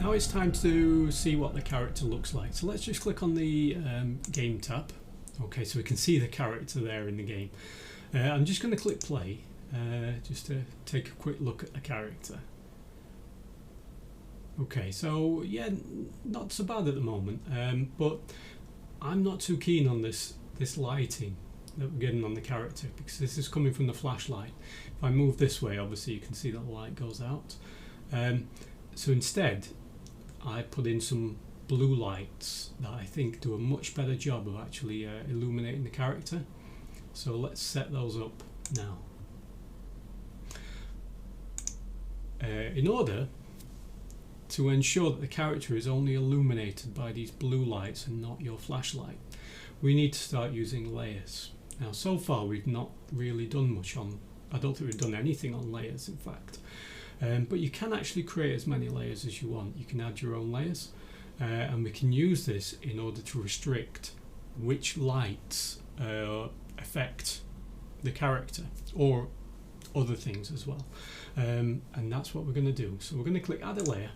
Now it's time to see what the character looks like. So let's just click on the game tab. Okay, so we can see the character there in the game. I'm just going to click play just to take a quick look at the character. Okay, so yeah, not so bad at the moment, but I'm not too keen on this lighting that we're getting on the character, because this is coming from the flashlight. If I move this way, obviously you can see that the light goes out. So instead I put in some blue lights that I think do a much better job of actually illuminating the character. So let's set those up now. In order to ensure that the character is only illuminated by these blue lights and not your flashlight, we need to start using layers. Now so far we've not really done much on, I don't think we've done anything on layers in fact, but you can actually create as many layers as you want. You can add your own layers, and we can use this in order to restrict which lights affect the character or other things as well, and that's what we're going to do. So we're going to click add a layer,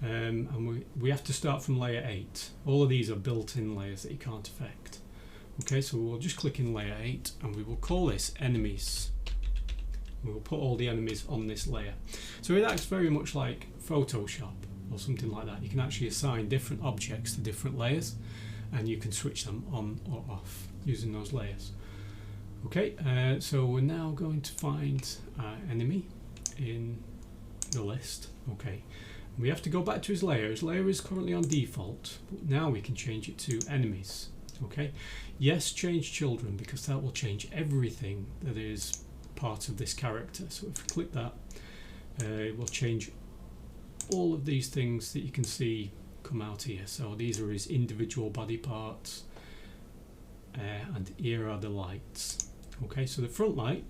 and we have to start from layer 8. All of these are built-in layers that you can't affect. Okay, so we'll just click in layer 8 and we will call this enemies. We will put all the enemies on this layer. So it acts very much like Photoshop or something like that. You can actually assign different objects to different layers and you can switch them on or off using those layers. Okay, so we're now going to find our enemy in the list. Okay, we have to go back to his layer. His layer is currently on default, but now we can change it to enemies. Okay, yes, change children, because that will change everything that is part of this character. So if we click that, it will change all of these things that you can see come out here. So these are his individual body parts, and here are the lights. Okay, so the front light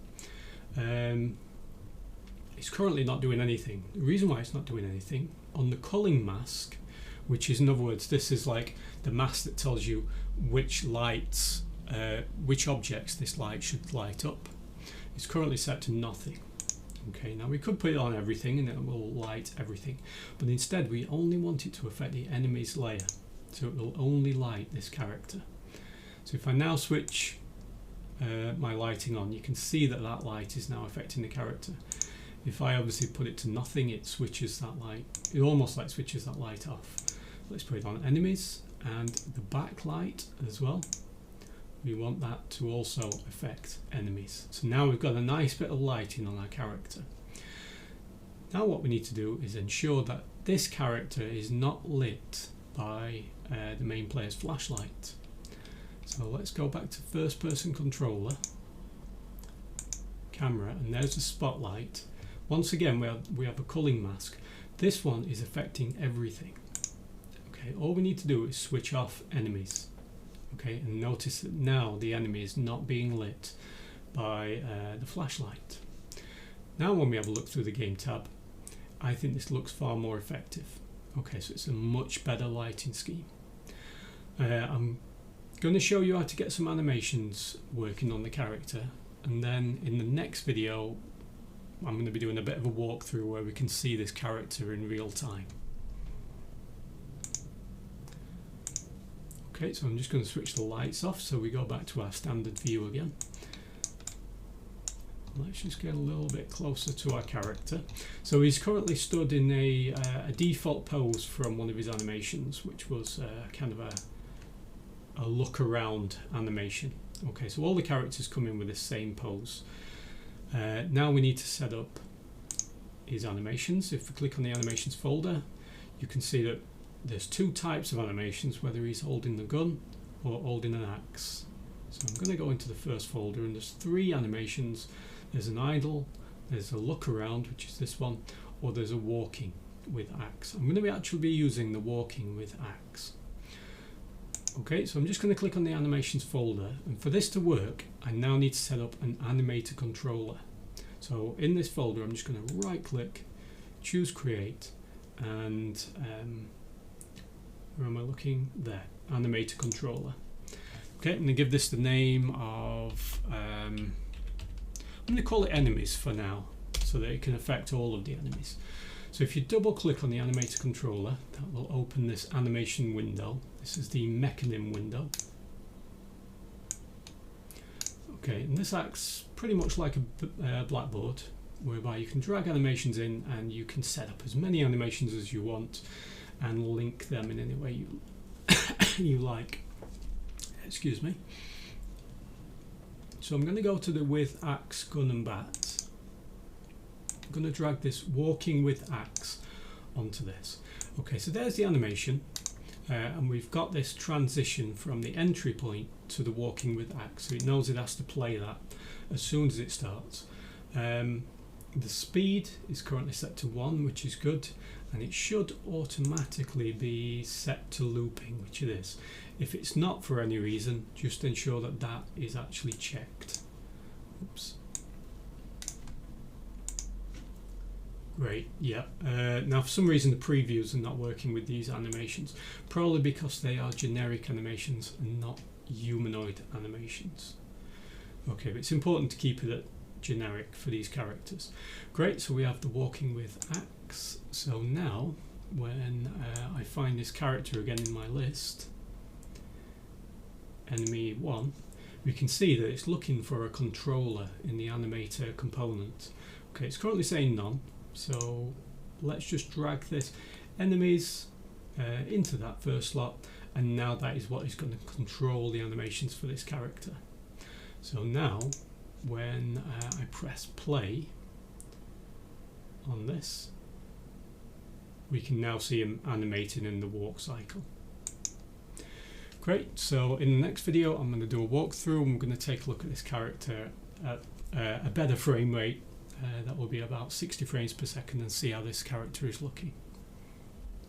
is currently not doing anything. The reason why it's not doing anything, on the culling mask, which is, in other words, this is like the mask that tells you which lights, which objects this light should light up, it's currently set to nothing. Okay, now we could put it on everything and it will light everything, but instead we only want it to affect the enemy's layer, so it will only light this character. So if I now switch my lighting on, you can see that that light is now affecting the character. If I obviously put it to nothing, it switches that light, it almost like switches that light off. Let's put it on enemies, and the backlight as well, we want that to also affect enemies. So now we've got a nice bit of lighting on our character. Now what we need to do is ensure that this character is not lit by the main player's flashlight. So let's go back to first person controller, camera, and there's the spotlight. Once again we have a culling mask. This one is affecting everything. Okay, all we need to do is switch off enemies. Okay, and notice that now the enemy is not being lit by the flashlight. Now when we have a look through the game tab, I think this looks far more effective. Okay, so it's a much better lighting scheme. I'm going to show you how to get some animations working on the character, and then in the next video I'm going to be doing a bit of a walkthrough where we can see this character in real time. Okay, so I'm just going to switch the lights off so we go back to our standard view again. Let's just get a little bit closer to our character. So he's currently stood in a default pose from one of his animations, which was kind of a look around animation. Okay, so all the characters come in with the same pose. Now we need to set up his animations. If we click on the animations folder, you can see that there's two types of animations, whether he's holding the gun or holding an axe. So I'm going to go into the first folder, and there's 3 animations. There's an idle, there's a look around, which is this one, or there's a walking with axe. I'm going to actually be using the walking with axe. Okay, so I'm just going to click on the animations folder, and for this to work I now need to set up an animator controller. So in this folder I'm just going to right click, choose create, and where am I looking? There, animator controller. Okay, I'm going to give this the name of, I'm going to call it enemies for now, so that it can affect all of the enemies. So if you double click on the animator controller, that will open this animation window. This is the Mechanim window. Okay, and this acts pretty much like a blackboard, whereby you can drag animations in and you can set up as many animations as you want and link them in any way you, you like. Excuse me. So I'm going to go to the with axe, gun and bat. I'm going to drag this walking with axe onto this. Okay, so there's the animation, and we've got this transition from the entry point to the walking with axe, so it knows it has to play that as soon as it starts. The speed is currently set to 1, which is good, and it should automatically be set to looping, which it is. If it's not for any reason, just ensure that that is actually checked. Oops. Great, yeah. Now for some reason the previews are not working with these animations, probably because they are generic animations and not humanoid animations. Okay, but it's important to keep it at generic for these characters. Great, so we have the walking with axe. So now when I find this character again in my list, enemy 1, we can see that it's looking for a controller in the animator component. Okay, it's currently saying none, so let's just drag this enemies into that first slot, and now that is what is going to control the animations for this character. So now when I press play on this, we can now see him animating in the walk cycle. Great, so in the next video I'm going to do a walkthrough and we're going to take a look at this character at a better frame rate that will be about 60 frames per second and see how this character is looking.